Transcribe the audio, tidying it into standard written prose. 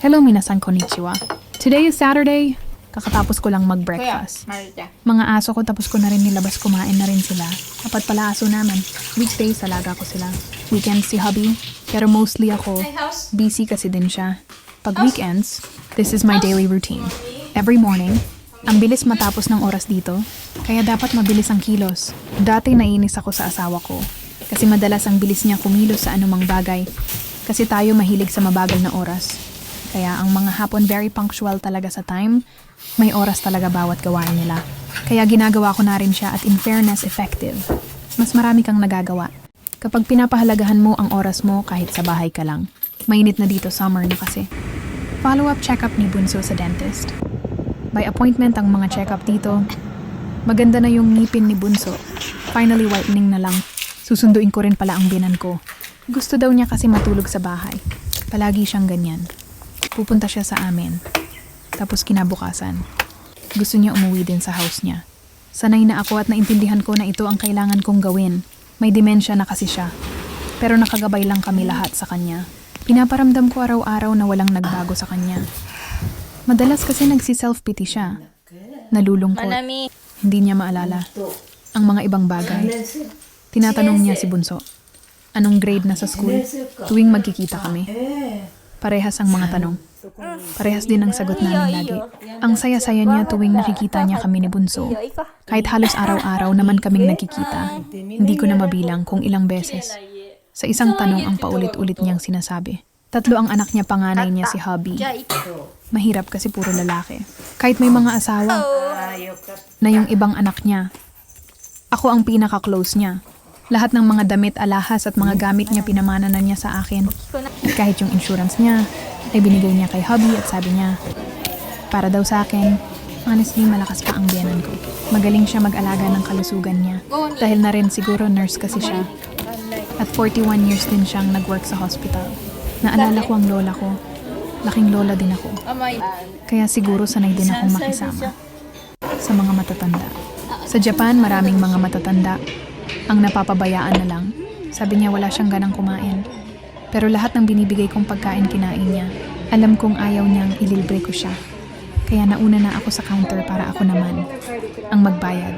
Hello minasan konnichiwa. Today is Saturday. Kakatapos ko lang mag-breakfast. Mga aso ko tapos ko na rin nilabas, kumain na rin sila. Apat pala aso naman. Weekdays, alaga ko sila. Weekends si hubby. Pero mostly ako, busy kasi din siya. Pag weekends, this is my daily routine. Every morning, ang bilis matapos ng oras dito, kaya dapat mabilis ang kilos. Dati nainis ako sa asawa ko, kasi madalas ang bilis niya kumilos sa anumang bagay. Kasi tayo mahilig sa mabagal na oras. Kaya ang mga hapon very punctual talaga sa time, may oras talaga bawat gawain nila. Kaya ginagawa ko na rin siya at in fairness effective. Mas marami kang nagagawa. Kapag pinapahalagahan mo ang oras mo kahit sa bahay ka lang. Mainit na dito, summer na kasi. Follow-up check-up ni Bunso sa dentist. By appointment ang mga check-up dito. Maganda na yung ngipin ni Bunso. Finally whitening na lang. Susunduin ko rin pala ang binan ko. Gusto daw niya kasi matulog sa bahay. Palagi siyang ganyan. Pupunta siya sa amin. Tapos kinabukasan, gusto niya umuwi din sa house niya. Sanay na ako at naintindihan ko na ito ang kailangan kong gawin. May demensya na kasi siya. Pero nakagabay lang kami lahat sa kanya. Pinaparamdam ko araw-araw na walang nagbago sa kanya. Madalas kasi nagsi-self-pity siya. Nalulungkot. Hindi niya maalala ang mga ibang bagay. Tinatanong niya si Bunso, anong grade na sa school tuwing magkikita kami. Parehas ang mga tanong. Parehas din ang sagot namin lagi. Ang saya-saya niya tuwing nakikita niya kami ni Bunso. Kahit halos araw-araw naman kaming nagkikita, hindi ko na mabilang kung ilang beses. Sa isang tanong ang paulit-ulit niyang sinasabi. 3 ang anak niya, panganay niya si hubby. Mahirap kasi puro lalaki. Kahit may mga asawa na yung ibang anak niya, ako ang pinaka-close niya. Lahat ng mga damit, alahas at mga gamit niya pinamana na niya sa akin. At kahit yung insurance niya, ay binigay niya kay hubby at sabi niya, para daw sa akin, honestly malakas pa ang biyanan ko. Magaling siya mag-alaga ng kalusugan niya. Dahil na rin siguro nurse kasi siya. At 41 years din siyang nag-work sa hospital. Naalala ko ang lola ko. Laking lola din ako. Kaya siguro sanay din akong makisama sa mga matatanda. Sa Japan, maraming mga matatanda. Ang napapabayaan na lang. Sabi niya wala siyang ganang kumain. Pero lahat ng binibigay kong pagkain kinain niya. Alam kong ayaw niyang ililibre ko siya. Kaya nauna na ako sa counter para ako naman ang magbayad.